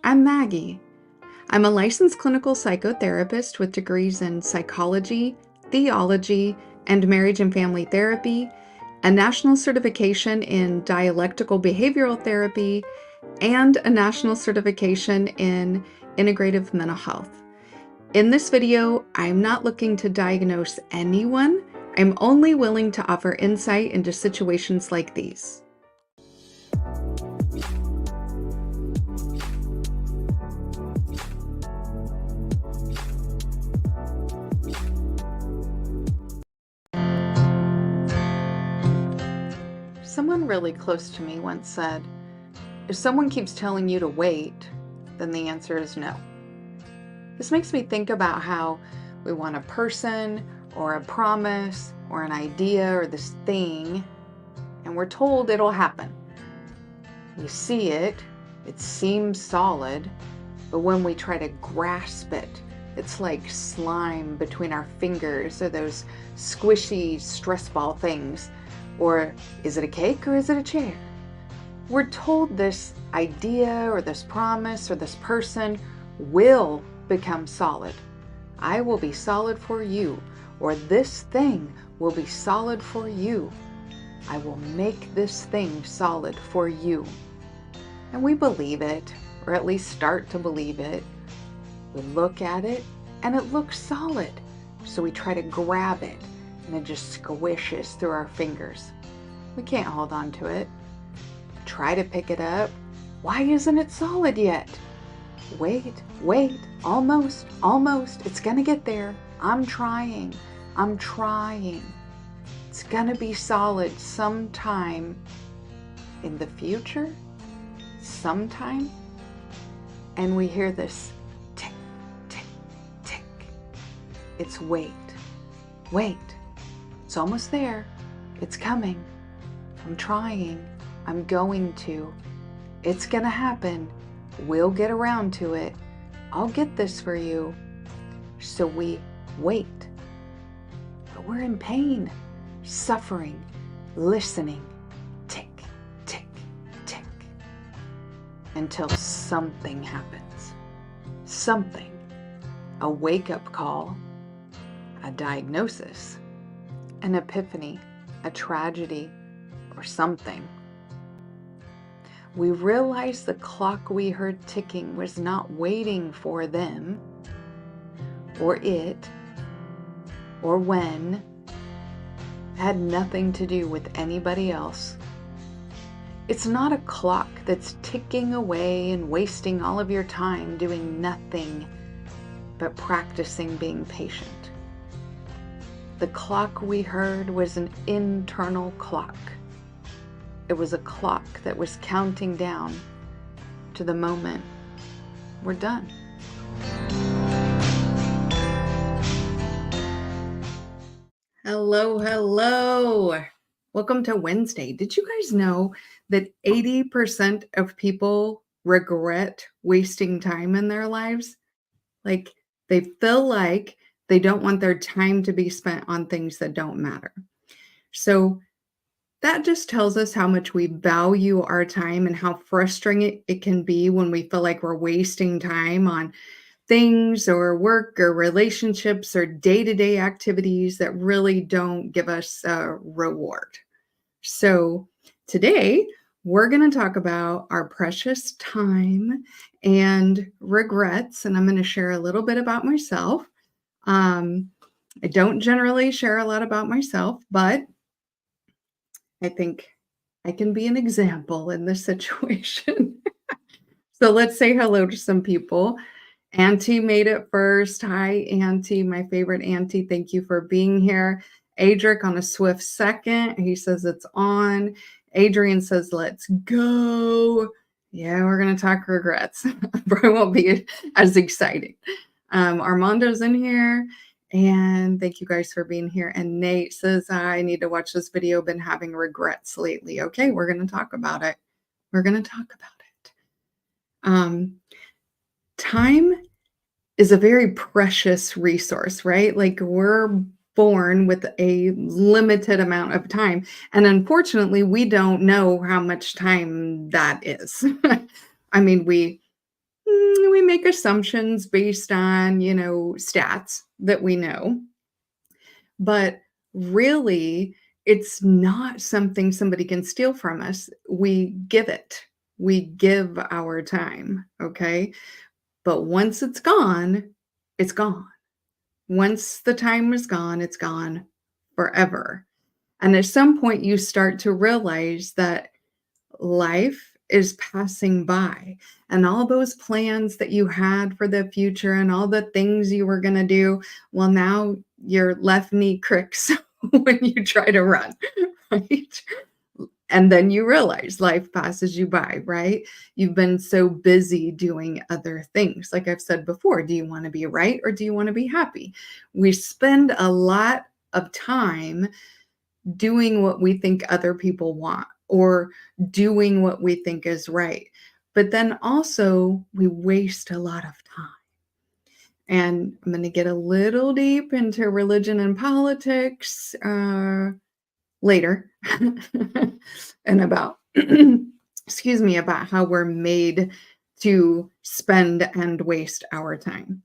I'm Maggie. I'm a licensed clinical psychotherapist with degrees in psychology, theology, and marriage and family therapy, a national certification in dialectical behavioral therapy, and a national certification in integrative mental health. In this video, I'm not looking to diagnose anyone. I'm only willing to offer insight into situations like these. Someone really close to me once said, if someone keeps telling you to wait, then the answer is no. This makes me think about how we want a person or a promise or an idea or this thing, and we're told it'll happen. We see it, it seems solid, but when we try to grasp it, it's like slime between our fingers or those squishy stress ball things. Or is it a cake or is it a chair? We're told this idea or this promise or this person will become solid. I will be solid for you, or this thing will be solid for you. I will make this thing solid for you. And we believe it, or at least start to believe it. We look at it and it looks solid. So we try to grab it and it just squishes through our fingers. We can't hold on to it. Try to pick it up. Why isn't it solid yet? Wait, almost. It's gonna get there. I'm trying. It's gonna be solid sometime in the future, sometime. And we hear this tick, tick, tick. It's wait. It's almost there. It's coming. I'm trying. I'm going to. It's gonna happen. We'll get around to it. I'll get this for you. So we wait. But we're in pain, suffering, listening. Tick, tick, tick. Until something happens. Something. A wake-up call. A diagnosis. An epiphany. A tragedy. Or something. We realized the clock we heard ticking was not waiting for them, or it, or when, had nothing to do with anybody else. It's not a clock that's ticking away and wasting all of your time doing nothing but practicing being patient. The clock we heard was an internal clock. It was a clock that was counting down to the moment we're done. Hello. Welcome to Wednesday. Did you guys know that 80% of people regret wasting time in their lives? Like they feel like they don't want their time to be spent on things that don't matter. So that just tells us how much we value our time and how frustrating it can be when we feel like we're wasting time on things or work or relationships or day-to-day activities that really don't give us a reward. So today, we're going to talk about our precious time and regrets, and I'm going to share a little bit about myself. I don't generally share a lot about myself, but I think I can be an example in this situation. So let's say hello to some people. Auntie made it first. Hi, Auntie, my favorite Auntie. Thank you for being here. Adric on a swift second. He says it's on. Adrian says, let's go. Yeah, we're going to talk regrets. Probably won't be as exciting. Armando's in here. And thank you guys for being here. And Nate says, I need to watch this video. Been having regrets lately. Okay, we're going to talk about it. Time is a very precious resource, right? Like we're born with a limited amount of time. And unfortunately, we don't know how much time that is. I mean, we We make assumptions based on, stats that we know, but really, it's not something somebody can steal from us. We give it. We give our time, okay? But once it's gone, it's gone. Once the time is gone, it's gone forever. And at some point, you start to realize that life is passing by, and all those plans that you had for the future and all the things you were going to do, well, now your left knee cricks when you try to run, right? And then you realize life passes you by, right? You've been so busy doing other things. Like I've said before, do you want to be right or do you want to be happy? We spend a lot of time doing what we think other people want or doing what we think is right. But then also, we waste a lot of time. And I'm going to get a little deep into religion and politics later and about, excuse me, about how we're made to spend and waste our time.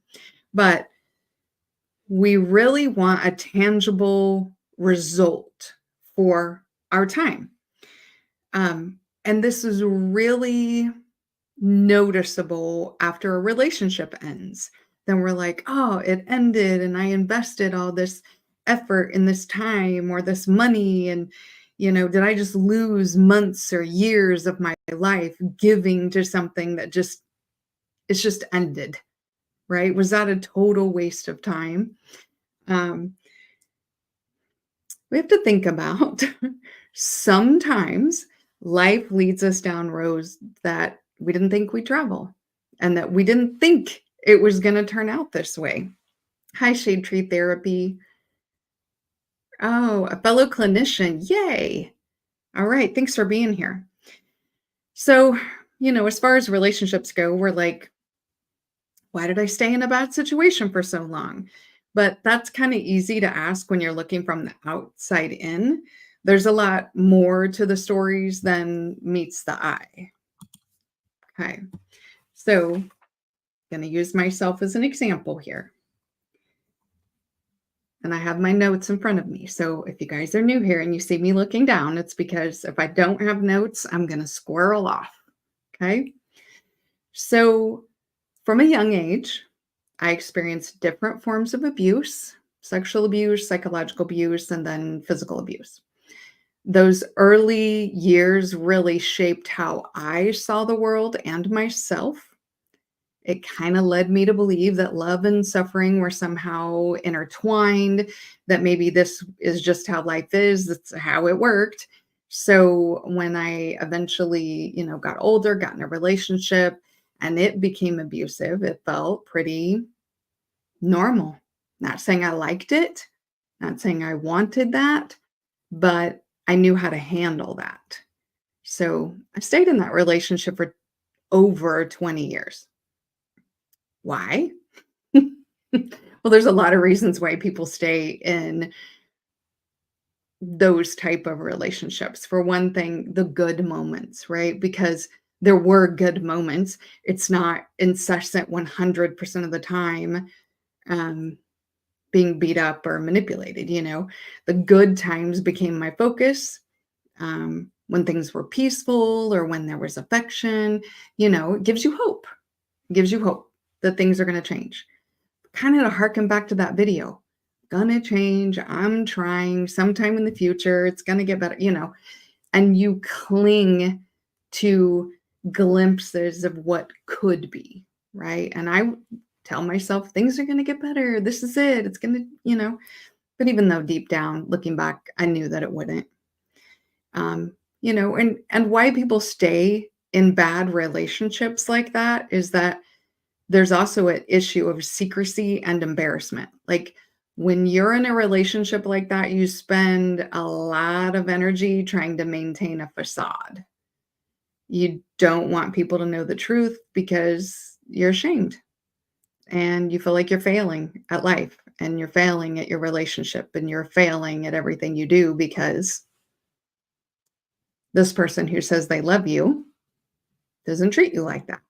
But we really want a tangible result for our time. And this is really noticeable after a relationship ends. Then we're like, oh, it ended and I invested all this effort in this time or this money. And, did I just lose months or years of my life giving to something that it's just ended, right? Was that a total waste of time? Um, we have to think about sometimes life leads us down roads that we didn't think we'd travel and that we didn't think it was going to turn out this way. Hi, Shade Tree Therapy. Oh, a fellow clinician. Yay. All right. Thanks for being here. So, as far as relationships go, we're like, why did I stay in a bad situation for so long? But that's kind of easy to ask when you're looking from the outside in. There's a lot more to the stories than meets the eye. Okay. So, I'm going to use myself as an example here. And I have my notes in front of me. So, if you guys are new here and you see me looking down, it's because if I don't have notes, I'm going to squirrel off. Okay. So, from a young age, I experienced different forms of abuse, sexual abuse, psychological abuse, and then physical abuse. Those early years really shaped how I saw the world and myself. It kind of led me to believe that love and suffering were somehow intertwined, that maybe this is just how life is, that's how it worked. So when I eventually, got older, got in a relationship, and it became abusive, it felt pretty normal. Not saying I liked it, not saying I wanted that, but I knew how to handle that. So I stayed in that relationship for over 20 years. Why? Well, there's a lot of reasons why people stay in those type of relationships. For one thing, the good moments, right? Because there were good moments. It's not incessant 100% of the time um, being beat up or manipulated. The good times became my focus. When things were peaceful or when there was affection, it gives you hope. It gives you hope that things are going to change. Kind of to harken back to that video. Gonna change. I'm trying. Sometime in the future, it's gonna get better, and you cling to glimpses of what could be, right? And I tell myself things are gonna get better. This is it. It's gonna, but even though deep down, looking back, I knew that it wouldn't. And why people stay in bad relationships like that is that there's also an issue of secrecy and embarrassment. Like when you're in a relationship like that, you spend a lot of energy trying to maintain a facade. You don't want people to know the truth because you're ashamed and you feel like you're failing at life and you're failing at your relationship and you're failing at everything you do because this person who says they love you doesn't treat you like that.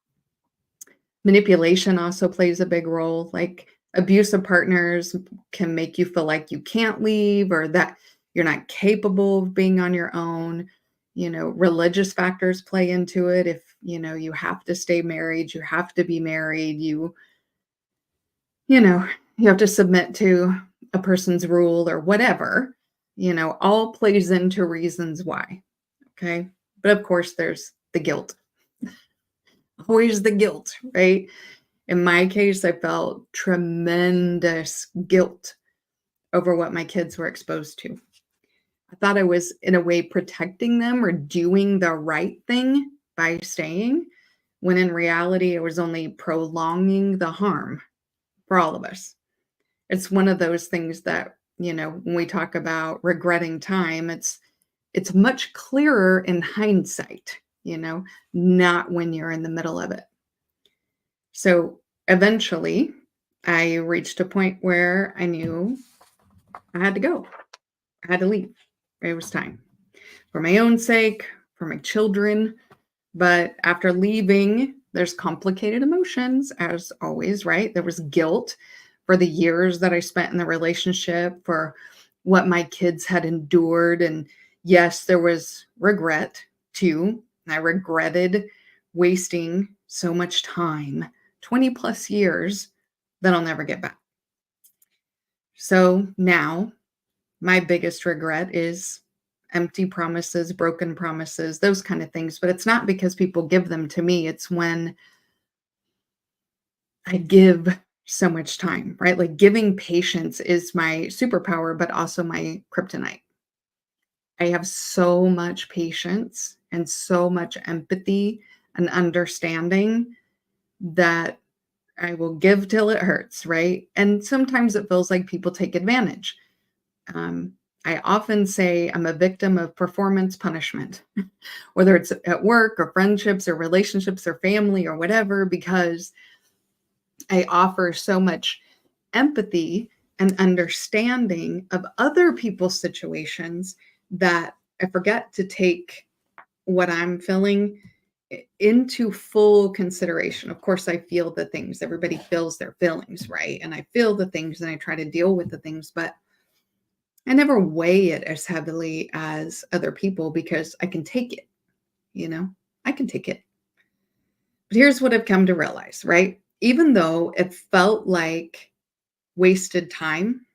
Manipulation also plays a big role. Like abusive partners can make you feel like you can't leave or that you're not capable of being on your own. Religious factors play into it. If, you have to stay married, you have to be married, you know, you have to submit to a person's rule or whatever, all plays into reasons why. Okay. But of course, there's the guilt, always the guilt, right? In my case, I felt tremendous guilt over what my kids were exposed to. I thought I was, in a way, protecting them or doing the right thing by staying, when in reality, I was only prolonging the harm for all of us. It's one of those things that, when we talk about regretting time, it's much clearer in hindsight, not when you're in the middle of it. So eventually, I reached a point where I knew I had to go. I had to leave. It was time for my own sake, for my children. But after leaving, there's complicated emotions, as always, right? There was guilt for the years that I spent in the relationship, for what my kids had endured. And yes, there was regret too. I regretted wasting so much time, 20 plus years, that I'll never get back. So now my biggest regret is empty promises, broken promises, those kind of things. But it's not because people give them to me. It's when I give so much time, right? Like giving patience is my superpower, but also my kryptonite. I have so much patience and so much empathy and understanding that I will give till it hurts, right? And sometimes it feels like people take advantage. Um, I often say I'm a victim of performance punishment, whether it's at work or friendships or relationships or family or whatever, because I offer so much empathy and understanding of other people's situations that I forget to take what I'm feeling into full consideration. Of course, I feel the things. Everybody feels their feelings, right? And I feel the things and I try to deal with the things, but I never weigh it as heavily as other people because I can take it, you know? I can take it. But here's what I've come to realize, right? Even though it felt like wasted time,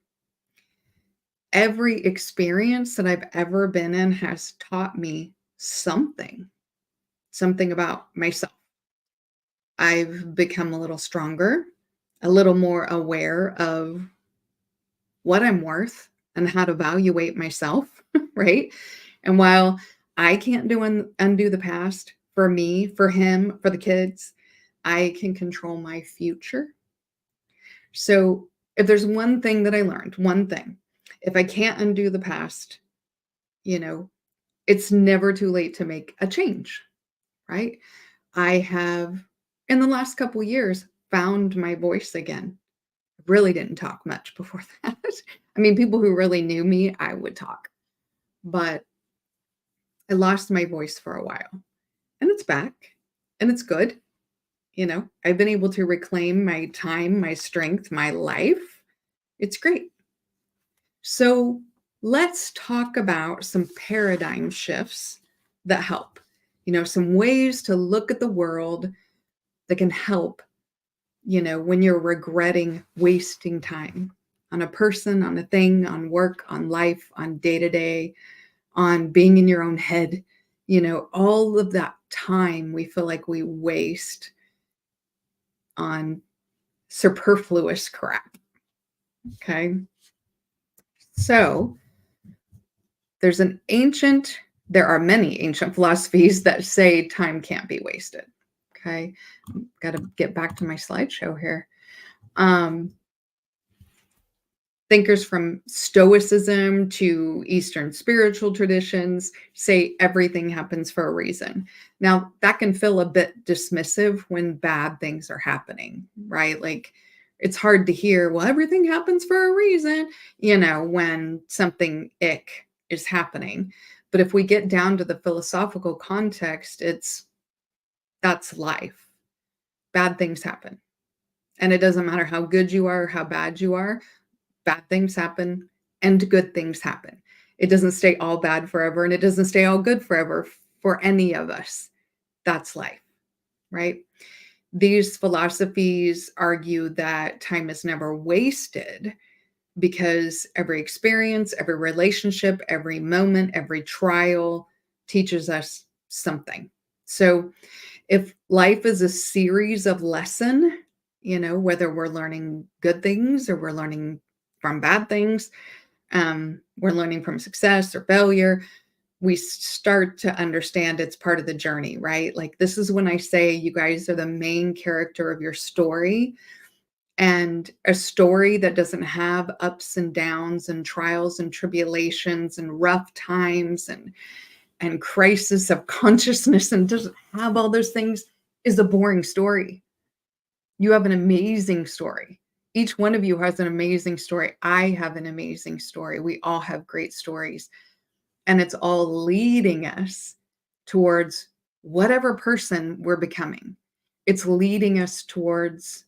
every experience that I've ever been in has taught me something about myself. I've become a little stronger, a little more aware of what I'm worth and how to evaluate myself, right? And while I can't undo the past for me, for him, for the kids, I can control my future. So if there's one thing that I learned, one thing, if I can't undo the past, you know, it's never too late to make a change, right? I have, in the last couple years, found my voice again. Really didn't talk much before that. I mean, people who really knew me, I would talk, but I lost my voice for a while and it's back and it's good. I've been able to reclaim my time, my strength, my life. It's great. So let's talk about some paradigm shifts that help, some ways to look at the world that can help, when you're regretting wasting time on a person, on a thing, on work, on life, on day to day, on being in your own head, all of that time we feel like we waste on superfluous crap. Okay. So there are many ancient philosophies that say time can't be wasted. Okay. Got to get back to my slideshow here. Thinkers from Stoicism to Eastern spiritual traditions say everything happens for a reason. Now, that can feel a bit dismissive when bad things are happening, right? Like it's hard to hear, well, everything happens for a reason, when something ick is happening. But if we get down to the philosophical context, that's life. bad things happen. And it doesn't matter how good you are, how bad you are, bad things happen and good things happen. It doesn't stay all bad forever and it doesn't stay all good forever for any of us. That's life, right? These philosophies argue that time is never wasted because every experience, every relationship, every moment, every trial teaches us something. So if life is a series of lesson, whether we're learning good things or we're learning from bad things, we're learning from success or failure, we start to understand it's part of the journey, right? Like this is when I say you guys are the main character of your story, and a story that doesn't have ups and downs and trials and tribulations and rough times and crisis of consciousness and doesn't have all those things is a boring story. You have an amazing story. Each one of you has an amazing story. I have an amazing story. We all have great stories. And it's all leading us towards whatever person we're becoming. It's leading us towards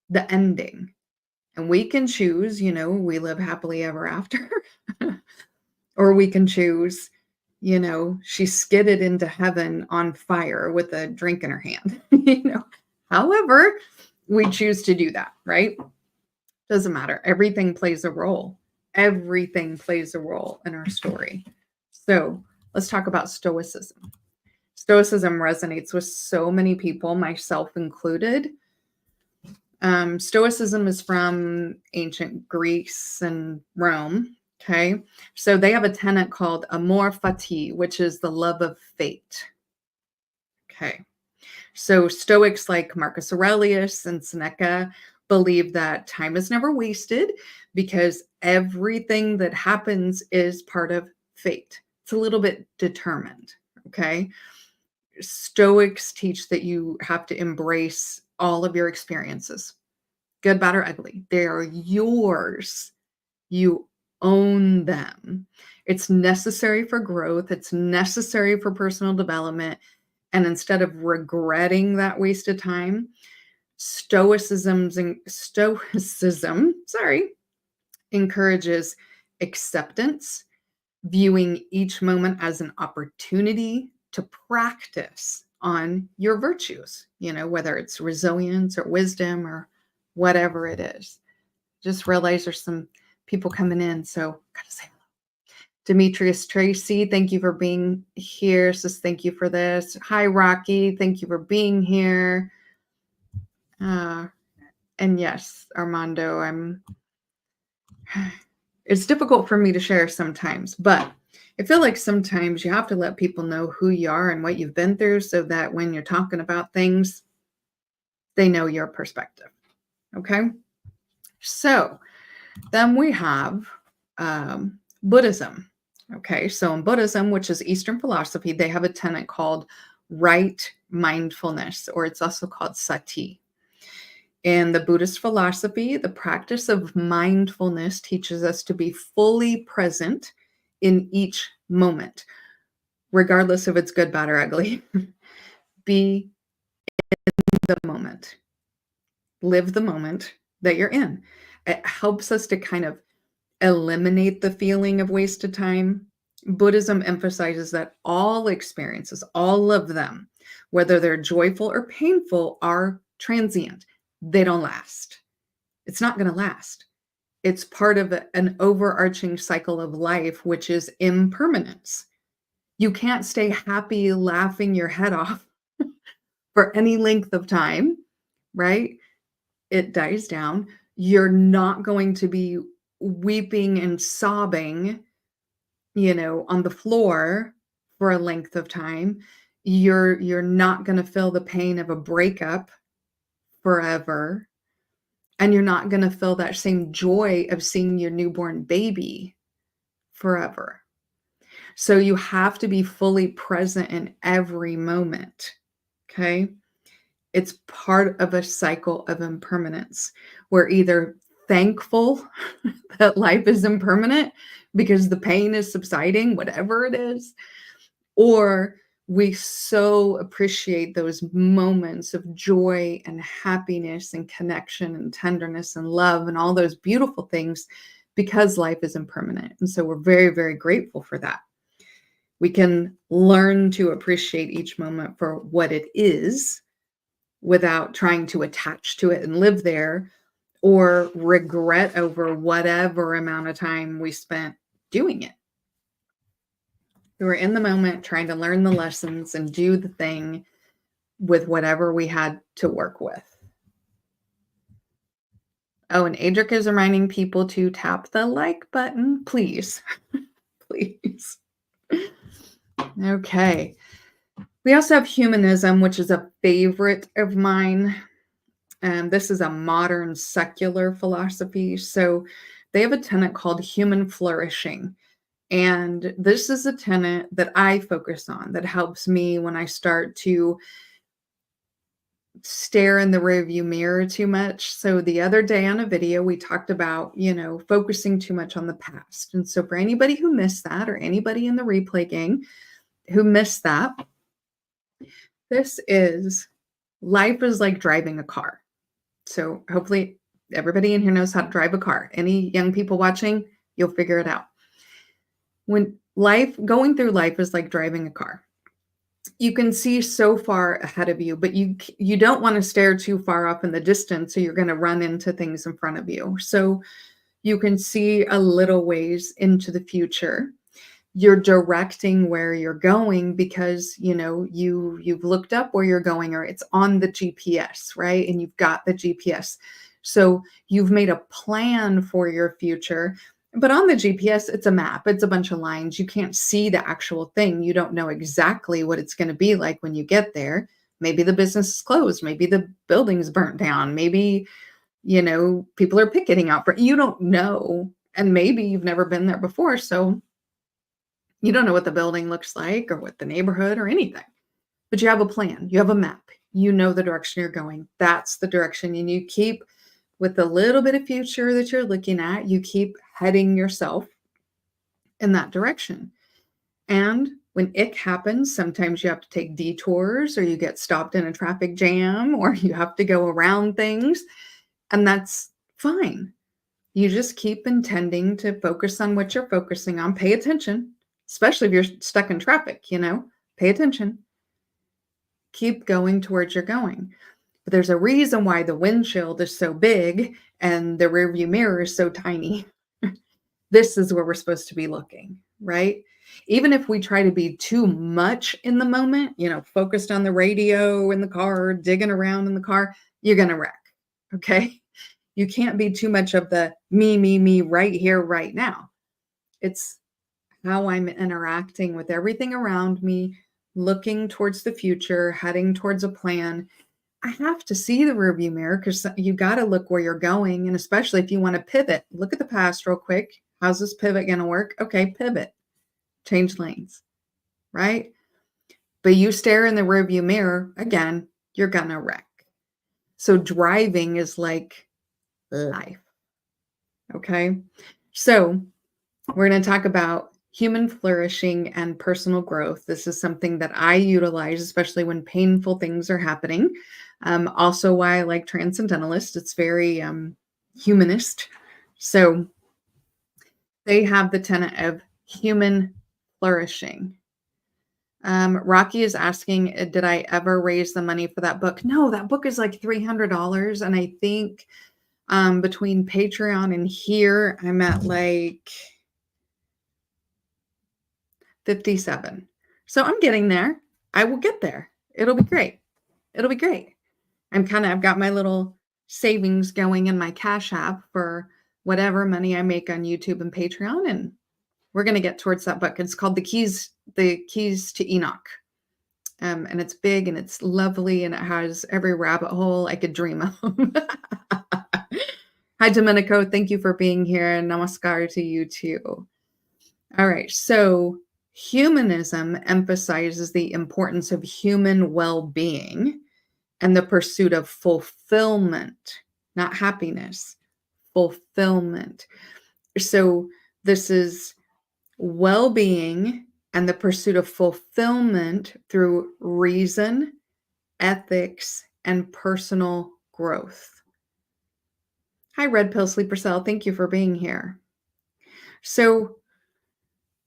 the ending. And we can choose, we live happily ever after. Or we can choose, she skidded into heaven on fire with a drink in her hand. However, we choose to do that, right? Doesn't matter. Everything plays a role. Everything plays a role in our story. So let's talk about Stoicism. Stoicism resonates with so many people, myself included. Stoicism is from ancient Greece and Rome. Okay. So they have a tenet called amor fati, which is the love of fate. Okay. So Stoics like Marcus Aurelius and Seneca believe that time is never wasted because everything that happens is part of fate. It's a little bit determined. Okay. Stoics teach that you have to embrace all of your experiences, good, bad, or ugly. They are yours. You own them. It's necessary for growth. It's necessary for personal development. And instead of regretting that wasted time, Stoicism, encourages acceptance, viewing each moment as an opportunity to practice on your virtues, whether it's resilience or wisdom or whatever it is. Just realize there's some people coming in, so gotta say hello. Demetrius Tracy, thank you for being here. Says thank you for this. Hi, Rocky. Thank you for being here. And yes, Armando, it's difficult for me to share sometimes, but I feel like sometimes you have to let people know who you are and what you've been through so that when you're talking about things, they know your perspective. Okay. So then we have Buddhism. Okay. So in Buddhism, which is Eastern philosophy, they have a tenet called right mindfulness, or it's also called sati. In the Buddhist philosophy, the practice of mindfulness teaches us to be fully present in each moment, regardless if it's good, bad, or ugly. Be in the moment. Live the moment that you're in. It helps us to kind of eliminate the feeling of wasted time. Buddhism emphasizes that all experiences, all of them, whether they're joyful or painful, are transient. They don't last. It's not going to last. It's part of an overarching cycle of life, which is impermanence. You can't stay happy, laughing your head off for any length of time, right? It dies down. You're not going to be weeping and sobbing, on the floor for a length of time. You're not going to feel the pain of a breakup forever. And you're not going to feel that same joy of seeing your newborn baby forever. So you have to be fully present in every moment. Okay. It's part of a cycle of impermanence. We're either thankful that life is impermanent because the pain is subsiding, whatever it is, or we so appreciate those moments of joy and happiness and connection and tenderness and love and all those beautiful things because life is impermanent. And so we're very, very grateful for that. We can learn to appreciate each moment for what it is without trying to attach to it and live there or regret over whatever amount of time we spent doing it. We were in the moment trying to learn the lessons and do the thing with whatever we had to work with. Oh, and Adric is reminding people to tap the like button, please. Please. Okay. We also have humanism, which is a favorite of mine. This is a modern secular philosophy. So they have a tenet called human flourishing. And this is a tenet that I focus on that helps me when I start to stare in the rearview mirror too much. So the other day on a video, we talked about, focusing too much on the past. And so for anybody who missed that or anybody in the replay gang who missed that, this is life is like driving a car. So hopefully everybody in here knows how to drive a car. Any young people watching, you'll figure it out. When going through life is like driving a car. You can see so far ahead of you, but you don't want to stare too far off in the distance, so you're going to run into things in front of you. So you can see a little ways into the future. You're directing where you're going because you've looked up where you're going, or it's on the GPS, right? And you've got the GPS. So you've made a plan for your future. But on the GPS, it's a map. It's a bunch of lines. You can't see the actual thing. You don't know exactly what it's going to be like when you get there. Maybe the business is closed. Maybe the building's burnt down. Maybe, people are picketing out. You don't know. And maybe you've never been there before. So you don't know what the building looks like or what the neighborhood or anything. But you have a plan. You have a map. You know the direction you're going. That's the direction. And you keep with the little bit of future that you're looking at, you keep heading yourself in that direction. And when ick happens, sometimes you have to take detours or you get stopped in a traffic jam or you have to go around things. And that's fine. You just keep intending to focus on what you're focusing on. Pay attention, especially if you're stuck in traffic, pay attention. Keep going towards you're going. But there's a reason why the windshield is so big and the rearview mirror is so tiny. This is where we're supposed to be looking, right? Even if we try to be too much in the moment, focused on the radio in the car, digging around in the car, you're going to wreck, okay? You can't be too much of the me, right here, right now. It's how I'm interacting with everything around me, looking towards the future, heading towards a plan. I have to see the rearview mirror because you got to look where you're going. And especially if you want to pivot, look at the past real quick. How's this pivot going to work? Okay, pivot, change lanes, right? But you stare in the rearview mirror, again, you're going to wreck. So driving is like life, okay? So we're going to talk about human flourishing and personal growth. This is something that I utilize, especially when painful things are happening. Also why I like Transcendentalist. It's very humanist. So they have the tenet of human flourishing. Rocky is asking, did I ever raise the money for that book? No, that book is like $300. And I think between Patreon and here, I'm at like 57. So I'm getting there. I will get there. It'll be great. It'll be great. I've got my little savings going in my Cash App for whatever money I make on YouTube and Patreon. And we're going to get towards that book. It's called The Keys to Enoch. And it's big and it's lovely and it has every rabbit hole I could dream of. Hi, Domenico. Thank you for being here. Namaskar to you too. All right. So humanism emphasizes the importance of human well-being and the pursuit of fulfillment, not happiness, fulfillment. So this is well-being and the pursuit of fulfillment through reason, ethics, and personal growth. Hi, Red Pill Sleeper Cell. Thank you for being here. So,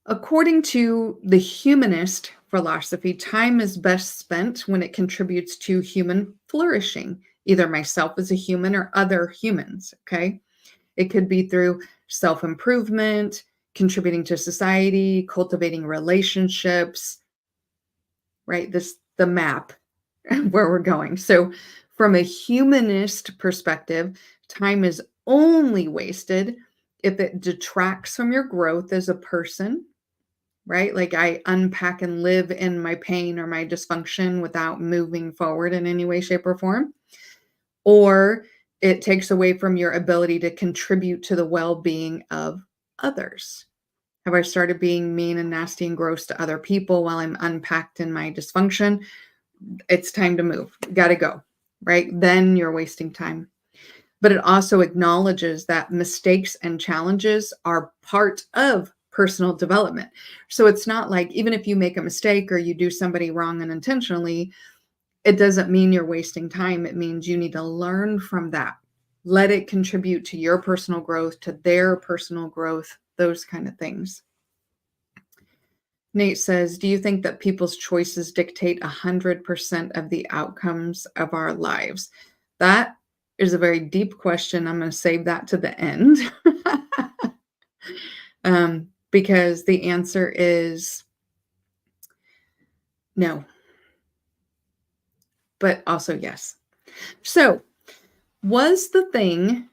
according to the humanist philosophy, time is best spent when it contributes to human flourishing, either myself as a human or other humans. Okay. It could be through self improvement, contributing to society, cultivating relationships, right? The map where we're going. So, from a humanist perspective, time is only wasted if it detracts from your growth as a person, right? Like I unpack and live in my pain or my dysfunction without moving forward in any way, shape, or form. Or it takes away from your ability to contribute to the well being of others. Have I started being mean and nasty and gross to other people while I'm unpacked in my dysfunction? It's time to move. Got to go, right? Then you're wasting time. But it also acknowledges that mistakes and challenges are part of personal development. So it's not like even if you make a mistake or you do somebody wrong unintentionally, it doesn't mean you're wasting time. It means you need to learn from that. Let it contribute to your personal growth, to their personal growth, those kind of things. Nate says, do you think that people's choices dictate 100% of the outcomes of our lives? That is a very deep question. I'm going to save that to the end because the answer is no, but also yes. So, was the thing,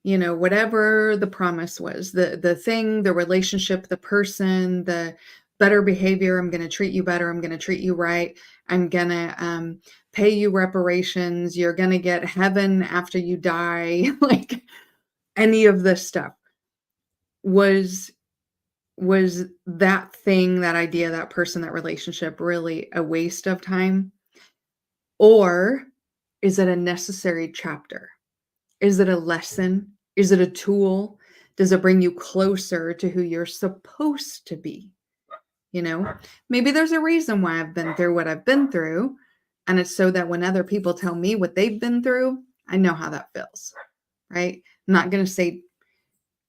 whatever the promise was, the thing, the relationship, the person, the better behavior, I'm going to treat you better, I'm going to treat you right, I'm going to pay you reparations, you're going to get heaven after you die, like any of this stuff, was that thing, that idea, that person, that relationship really a waste of time? Or is it a necessary chapter? Is it a lesson? Is it a tool? Does it bring you closer to who you're supposed to be? Maybe there's a reason why I've been through what I've been through. And it's so that when other people tell me what they've been through, I know how that feels, right? I'm not going to say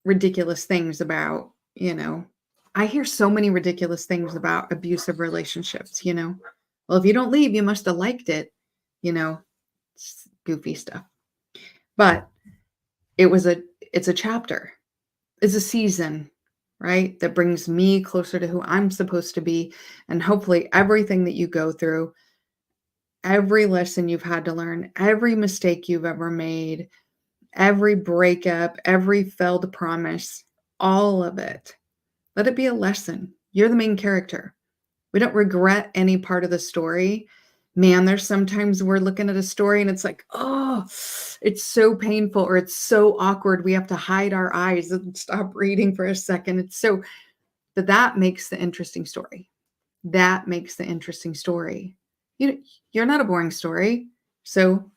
ridiculous things about, I hear so many ridiculous things about abusive relationships, Well, if you don't leave, you must have liked it, goofy stuff. But it's a chapter. It's a season, right? That brings me closer to who I'm supposed to be. And hopefully everything that you go through, every lesson you've had to learn, every mistake you've ever made, every breakup, every failed promise, all of it, let it be a lesson. You're the main character. We don't regret any part of the story. Man, there's sometimes we're looking at a story and it's like, oh, it's so painful or it's so awkward. We have to hide our eyes and stop reading for a second. But that makes the interesting story. That makes the interesting story. You're not a boring story. So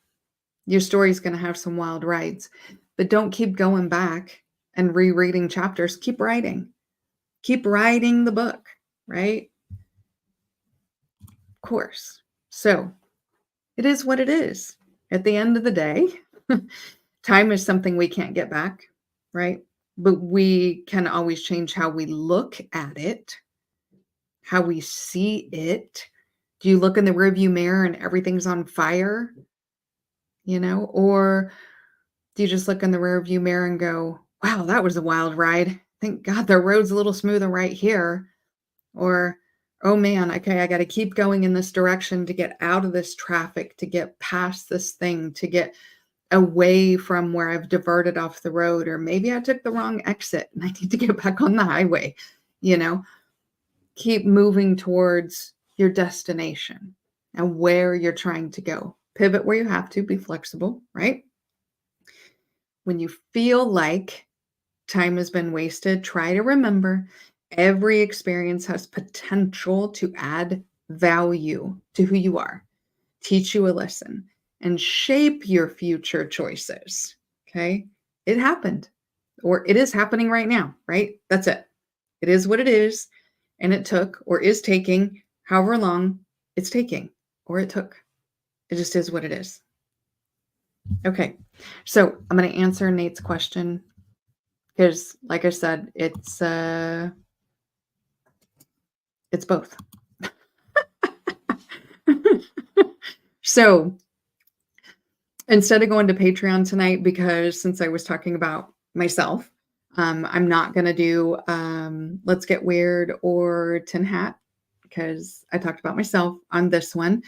your story is going to have some wild rides, but don't keep going back and rereading chapters. Keep writing the book, right? Of course. So it is what it is. At the end of the day, time is something we can't get back, right? But we can always change how we look at it, how we see it. Do you look in the rearview mirror and everything's on fire? Or do you just look in the rearview mirror and go, wow, that was a wild ride. Thank God the road's a little smoother right here. Or, oh man, okay, I got to keep going in this direction to get out of this traffic, to get past this thing, to get away from where I've diverted off the road, or maybe I took the wrong exit and I need to get back on the highway. Keep moving towards your destination and where you're trying to go. Pivot where you have to, be flexible, right? When you feel like time has been wasted, try to remember every experience has potential to add value to who you are, teach you a lesson, and shape your future choices. Okay. It happened, or it is happening right now, right? That's it. It is what it is. and it took or is taking however long it's taking or it took. It just is what it is. Okay, so I'm going to answer Nate's question because, like I said, it's both. So instead of going to Patreon tonight, because since I was talking about myself, I'm not going to do Let's Get Weird or Tin Hat because I talked about myself on this one,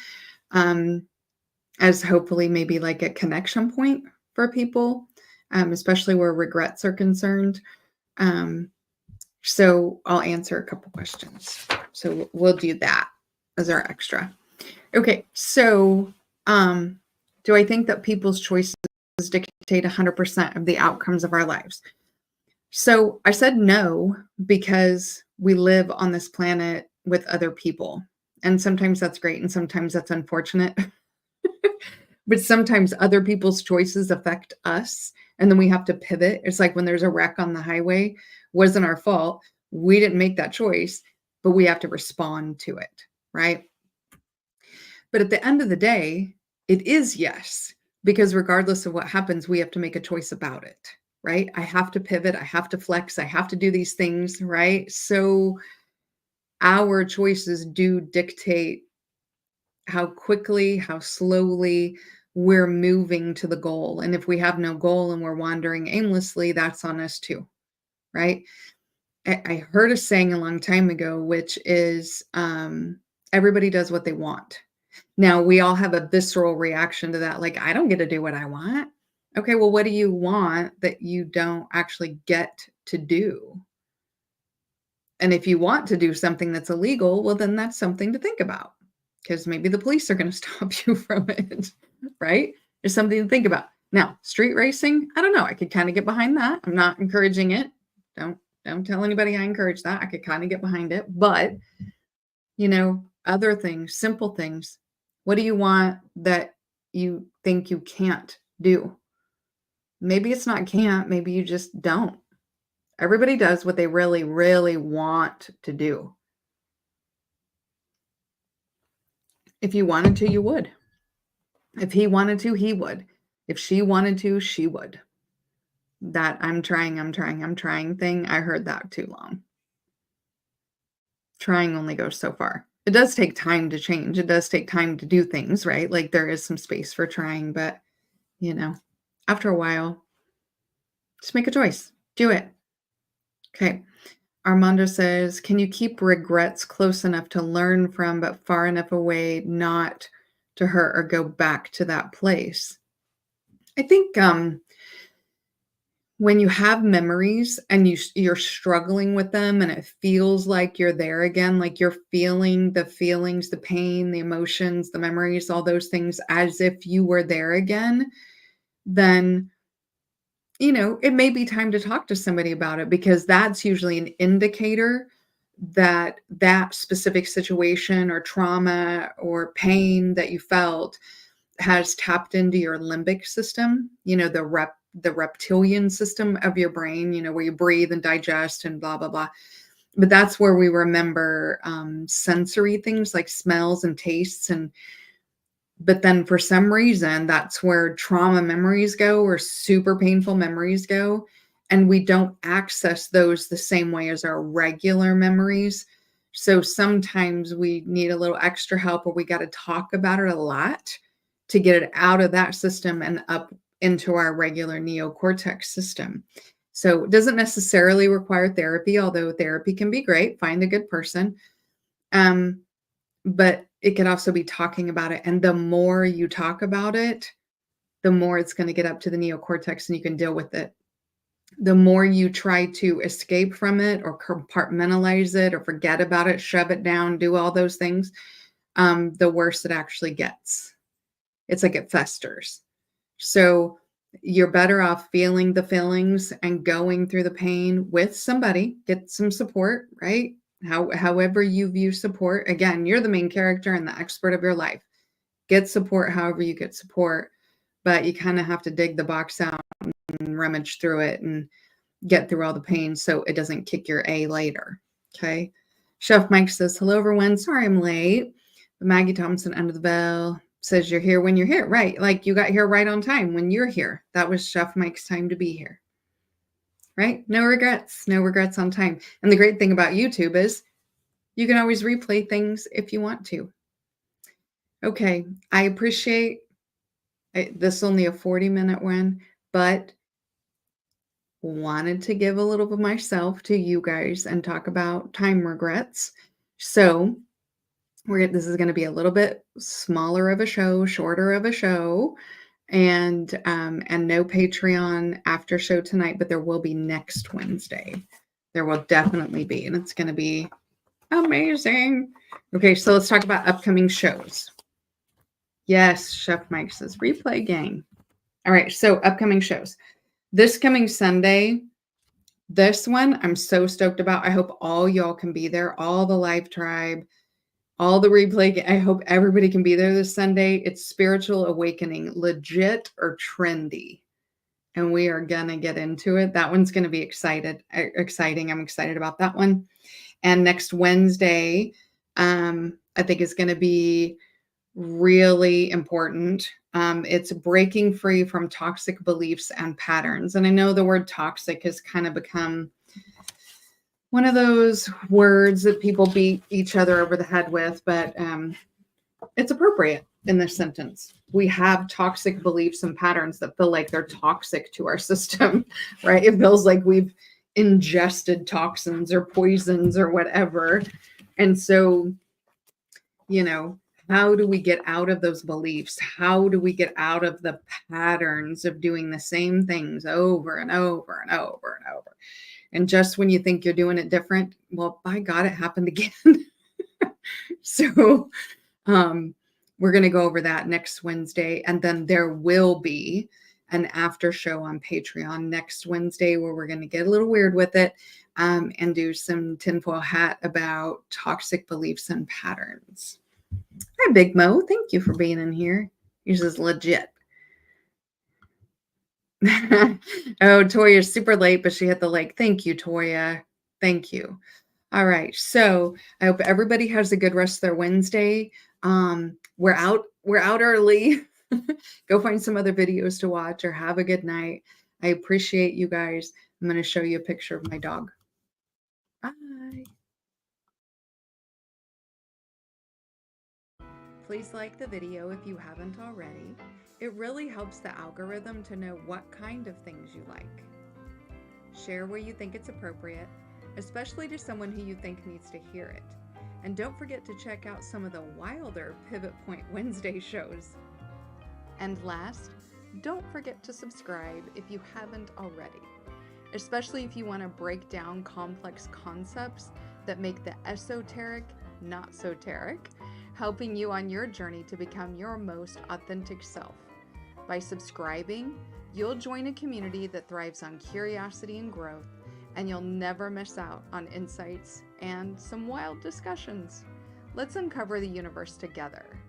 as hopefully maybe like a connection point for people, especially where regrets are concerned. So I'll answer a couple questions. So we'll do that as our extra. Okay, so do I think that people's choices dictate 100% of the outcomes of our lives? So I said no because we live on this planet with other people. And sometimes that's great and sometimes that's unfortunate. But sometimes other people's choices affect us and then we have to pivot. It's like when there's a wreck on the highway, wasn't our fault. We didn't make that choice, but we have to respond to it, right? But at the end of the day, it is yes, because regardless of what happens, we have to make a choice about it, right? I have to pivot, I have to flex, I have to do these things, right? So our choices do dictate how quickly, how slowly we're moving to the goal. And if we have no goal and we're wandering aimlessly, that's on us too, right? I heard a saying a long time ago, which is everybody does what they want. Now, we all have a visceral reaction to that. Like, I don't get to do what I want. Okay, well, what do you want that you don't actually get to do? And if you want to do something that's illegal, well, then that's something to think about because maybe the police are going to stop you from it, right? There's something to think about. Now, street racing, I don't know. I could kind of get behind that. I'm not encouraging it. Don't tell anybody I encourage that. I could kind of get behind it. But, other things, simple things. What do you want that you think you can't do? Maybe it's not can't, maybe you just don't. Everybody does what they really, really want to do. If you wanted to, you would. If he wanted to, he would. If she wanted to, she would. That I'm trying thing, I heard that too long. Trying only goes so far. It does take time to change. It does take time to do things, right? Like there is some space for trying, but after a while, just make a choice. Do it. Okay. Armando says, can you keep regrets close enough to learn from, but far enough away not to hurt or go back to that place? I think when you have memories and you're struggling with them and it feels like you're there again, like you're feeling the feelings, the pain, the emotions, the memories, all those things as if you were there again, then it may be time to talk to somebody about it because that's usually an indicator that that specific situation or trauma or pain that you felt has tapped into your limbic system, the reptilian system of your brain, where you breathe and digest and blah, blah, blah. But that's where we remember sensory things like smells and tastes. But then for some reason, that's where trauma memories go or super painful memories go. And we don't access those the same way as our regular memories. So sometimes we need a little extra help or we got to talk about it a lot to get it out of that system and up into our regular neocortex system. So it doesn't necessarily require therapy, although therapy can be great. Find a good person. But it can also be talking about it. And the more you talk about it, the more it's going to get up to the neocortex and you can deal with it. The more you try to escape from it or compartmentalize it or forget about it, shove it down, do all those things, the worse it actually gets. It's like it festers. So you're better off feeling the feelings and going through the pain with somebody, get some support, right? However you view support. Again, you're the main character and the expert of your life. Get support however you get support, but you kind of have to dig the box out and rummage through it and get through all the pain so it doesn't kick your A later. Okay. Chef Mike says, hello, everyone. Sorry I'm late. Maggie Thompson, under the bell, says you're here when you're here. Right. Like you got here right on time when you're here. That was Chef Mike's time to be here. Right? No regrets. No regrets on time. And the great thing about YouTube is you can always replay things if you want to. Okay. I appreciate this is only a 40-minute one, but wanted to give a little of myself to you guys and talk about time regrets. So this is going to be a little bit smaller of a show, shorter of a show, and no Patreon after show tonight, but there will be next Wednesday. There will definitely be, and it's going to be amazing. Okay, so let's talk about upcoming shows. Yes, Chef Mike says replay gang. All right, so upcoming shows. This coming Sunday, this one I'm so stoked about. I hope all y'all can be there, all the live tribe, all the replay. I hope everybody can be there this Sunday. It's Spiritual Awakening, legit or trendy. And we are going to get into it. That one's going to be exciting. I'm excited about that one. And next Wednesday, I think is going to be really important. It's breaking free from toxic beliefs and patterns. And I know the word toxic has kind of become one of those words that people beat each other over the head with, but it's appropriate in this sentence. We have toxic beliefs and patterns that feel like they're toxic to our system, right? It feels like we've ingested toxins or poisons or whatever. And so, how do we get out of those beliefs? How do we get out of the patterns of doing the same things over and over and over and over? And just when you think you're doing it different, well, by God, it happened again. So we're going to go over that next Wednesday. And then there will be an after show on Patreon next Wednesday where we're going to get a little weird with it and do some tinfoil hat about toxic beliefs and patterns. Hi, Big Mo. Thank you for being in here. Yours is legit. Oh, Toya's super late, but she hit the like. Thank you, Toya. Thank you. All right. So I hope everybody has a good rest of their Wednesday. We're out early. Go find some other videos to watch or have a good night. I appreciate you guys. I'm going to show you a picture of my dog. Bye. Please like the video if you haven't already. It really helps the algorithm to know what kind of things you like. Share where you think it's appropriate, especially to someone who you think needs to hear it. And don't forget to check out some of the wilder Pivot Point Wednesday shows. And last, don't forget to subscribe if you haven't already, especially if you want to break down complex concepts that make the esoteric not so teric, helping you on your journey to become your most authentic self. By subscribing, you'll join a community that thrives on curiosity and growth, and you'll never miss out on insights and some wild discussions. Let's uncover the universe together.